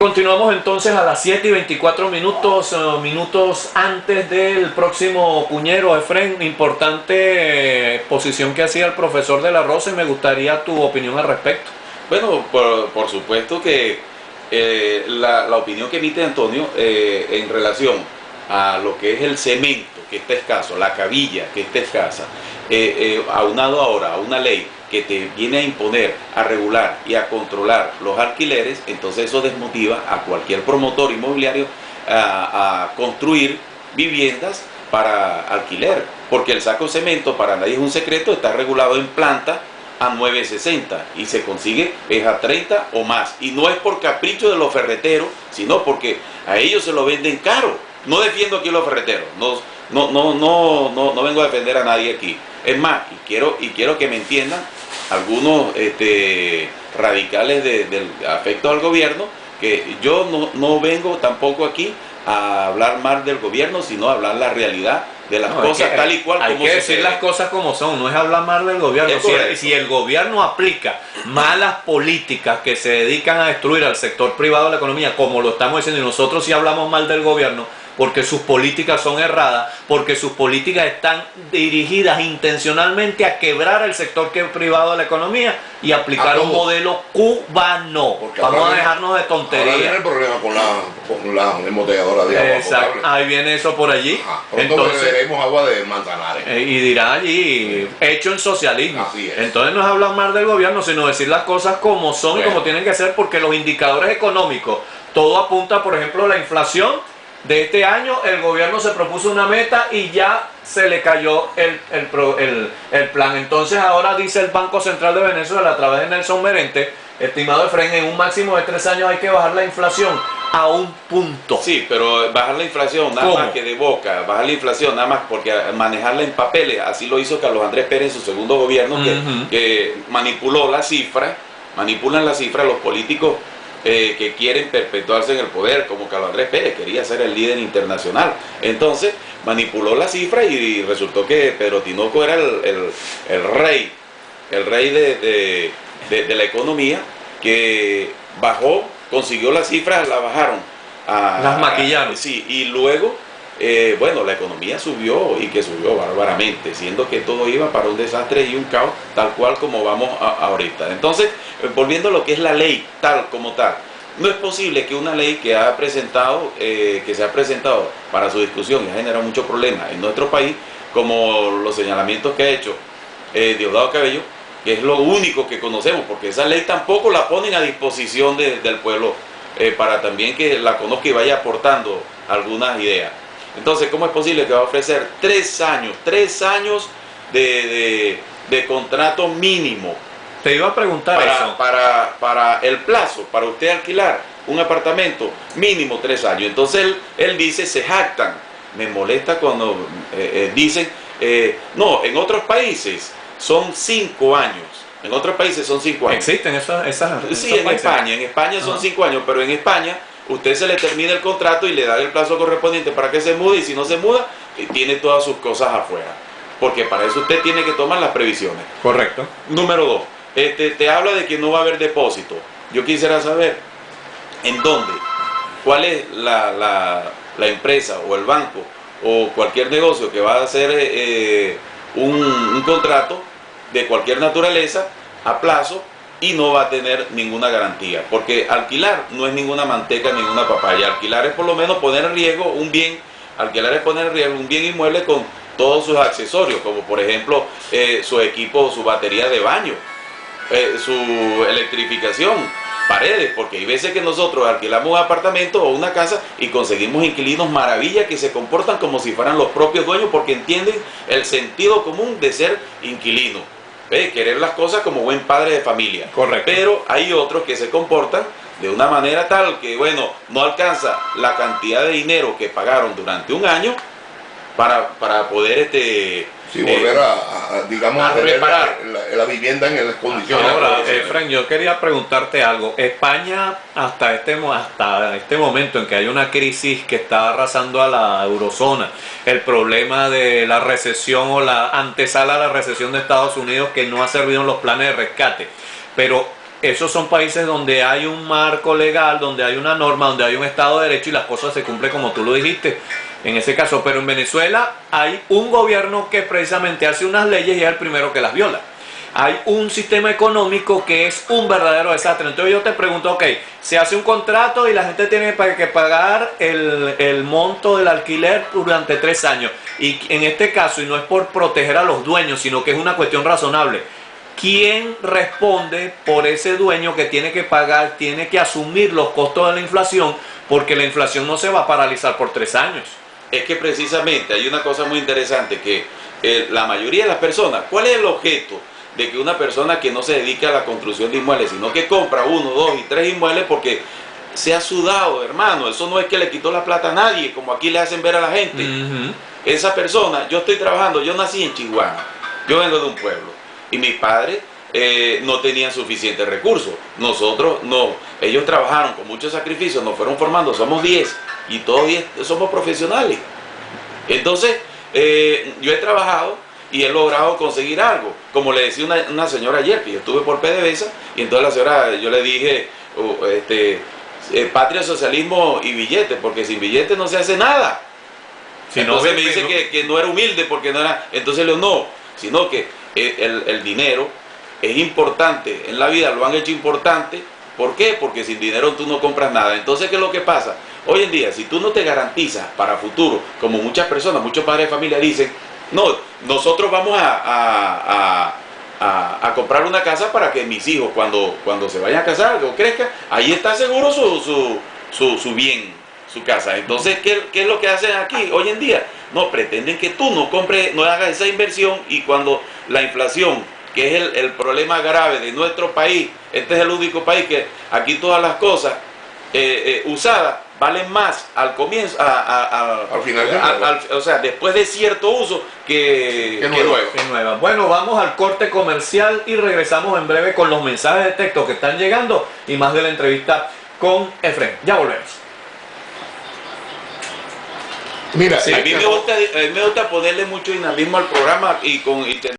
Continuamos entonces a las 7:24 minutos antes del próximo puñero. Efren, importante exposición que hacía el profesor de la Rosa y me gustaría tu opinión al respecto. Bueno, por supuesto que la opinión que emite Antonio en relación a lo que es el cemento, que está escaso, la cabilla, que está escasa, aunado ahora a una ley que te viene a imponer, a regular y a controlar los alquileres, entonces eso desmotiva a cualquier promotor inmobiliario a construir viviendas para alquiler, porque el saco de cemento, para nadie es un secreto, está regulado en planta a 9.60 y se consigue es a 30 o más, y no es por capricho de los ferreteros, sino porque a ellos se lo venden caro. No defiendo aquí a los ferreteros, no vengo a defender a nadie aquí. Es más, y quiero que me entiendan algunos radicales del afecto al gobierno, que yo no vengo tampoco aquí a hablar mal del gobierno, sino a hablar la realidad de las cosas tal y cual como hay que decir las cosas como son, no es hablar mal del gobierno. Si el gobierno aplica malas políticas que se dedican a destruir al sector privado de la economía, como lo estamos diciendo, y nosotros sí hablamos mal del gobierno, porque sus políticas son erradas, porque sus políticas están dirigidas intencionalmente a quebrar el sector privado de la economía y aplicar un modelo cubano. Porque vamos a dejarnos de tonterías. Ahora viene el problema con la embotelladora de agua. Exacto, ahí viene eso por allí. Entonces beberemos agua de Manzanares. Y dirá allí, hecho en socialismo. Así es. Entonces no es hablar mal del gobierno, sino decir las cosas como son y como tienen que ser, porque los indicadores económicos, todo apunta, por ejemplo, a la inflación. De este año el gobierno se propuso una meta y ya se le cayó el plan. Entonces ahora dice el Banco Central de Venezuela a través de Nelson Merente, estimado Efren, en un máximo de 3 años hay que bajar la inflación a un punto. Sí, pero bajar la inflación nada más que de boca, bajar la inflación nada más porque manejarla en papeles, así lo hizo Carlos Andrés Pérez en su segundo gobierno, que manipuló la cifra, manipulan la cifra los políticos que quieren perpetuarse en el poder, como Carlos Andrés Pérez, quería ser el líder internacional. Entonces manipuló la cifra y resultó que Pedro Tinoco era el rey de la economía, que bajó, consiguió las cifras, la bajaron. Las maquillaron. Sí, y luego, bueno, la economía subió y que subió bárbaramente, siendo que todo iba para un desastre y un caos, tal cual como vamos ahorita. Entonces, volviendo a lo que es la ley, tal como tal, no es posible que una ley que se ha presentado para su discusión y ha generado muchos problemas en nuestro país, como los señalamientos que ha hecho Diosdado Cabello, que es lo único que conocemos, porque esa ley tampoco la ponen a disposición del pueblo para también que la conozca y vaya aportando algunas ideas. Entonces, ¿cómo es posible que va a ofrecer 3 años de contrato mínimo? Te iba a preguntar eso. Para el plazo, para usted alquilar un apartamento, mínimo 3 años. Entonces él dice, se jactan. Me molesta cuando dicen, no, en otros países son 5 años. En otros países son 5 años. ¿Existen esas Sí, en España son 5 años, pero en España usted se le termina el contrato y le da el plazo correspondiente para que se mude, y si no se muda, tiene todas sus cosas afuera. Porque para eso usted tiene que tomar las previsiones. Correcto. Número 2. Te habla de que no va a haber depósito. Yo quisiera saber en dónde, cuál es la empresa o el banco o cualquier negocio que va a hacer un contrato de cualquier naturaleza a plazo y no va a tener ninguna garantía. Porque alquilar no es ninguna manteca, ninguna papaya. Alquilar es por lo menos poner en riesgo un bien. Alquilar es poner en riesgo un bien inmueble con todos sus accesorios, como por ejemplo su equipo, su batería de baño, su electrificación, paredes, porque hay veces que nosotros alquilamos un apartamento o una casa y conseguimos inquilinos maravilla que se comportan como si fueran los propios dueños, porque entienden el sentido común de ser inquilino, querer las cosas como buen padre de familia. Correcto. Pero hay otros que se comportan de una manera tal que, bueno, no alcanza la cantidad de dinero que pagaron durante un año para poder volver a reparar la vivienda en las condiciones. Ahora, Efren, yo quería preguntarte algo. España, hasta este momento en que hay una crisis que está arrasando a la eurozona, el problema de la recesión o la antesala a la recesión de Estados Unidos, que no ha servido en los planes de rescate, pero esos son países donde hay un marco legal, donde hay una norma, donde hay un Estado de Derecho y las cosas se cumplen como tú lo dijiste en ese caso. Pero en Venezuela hay un gobierno que precisamente hace unas leyes y es el primero que las viola. Hay un sistema económico que es un verdadero desastre. Entonces yo te pregunto, ok, se hace un contrato y la gente tiene que pagar el monto del alquiler durante 3 años. Y en este caso, y no es por proteger a los dueños, sino que es una cuestión razonable, ¿quién responde por ese dueño que tiene que pagar, tiene que asumir los costos de la inflación? Porque la inflación no se va a paralizar por 3 años. Es que precisamente hay una cosa muy interesante que la mayoría de las personas, ¿cuál es el objeto de que una persona que no se dedica a la construcción de inmuebles, sino que compra 1, 2 y 3 inmuebles porque se ha sudado, hermano? Eso no es que le quitó la plata a nadie, como aquí le hacen ver a la gente. Esa persona, yo estoy trabajando, yo nací en Chihuahua, yo vengo de un pueblo y mis padres no tenían suficientes recursos. Nosotros no, ellos trabajaron con mucho sacrificio, nos fueron formando, somos 10 y todos 10 somos profesionales. Entonces, yo he trabajado y he logrado conseguir algo. Como le decía una señora ayer, que yo estuve por PDVSA, y entonces la señora, yo le dije, patria, socialismo y billetes, porque sin billetes no se hace nada. Si entonces no, me dice que no era humilde, porque no era, entonces le digo, no, sino que el dinero es importante en la vida, lo han hecho importante. ¿Por qué? Porque sin dinero tú no compras nada. Entonces, ¿qué es lo que pasa? Hoy en día, si tú no te garantizas para futuro, como muchas personas, muchos padres de familia dicen, no, nosotros vamos a comprar una casa para que mis hijos cuando se vayan a casar o crezcan, ahí está seguro su bien, su casa. Entonces, ¿qué es lo que hacen aquí hoy en día? No, pretenden que tú no compres, no hagas esa inversión, y cuando la inflación, que es el problema grave de nuestro país, este es el único país que aquí todas las cosas usadas valen más al comienzo, al final, o sea, después de cierto uso que nueva. Bueno, vamos al corte comercial y regresamos en breve con los mensajes de texto que están llegando y más de la entrevista con Efren. Ya volvemos. Mira, a mí me gusta ponerle mucho dinamismo al programa y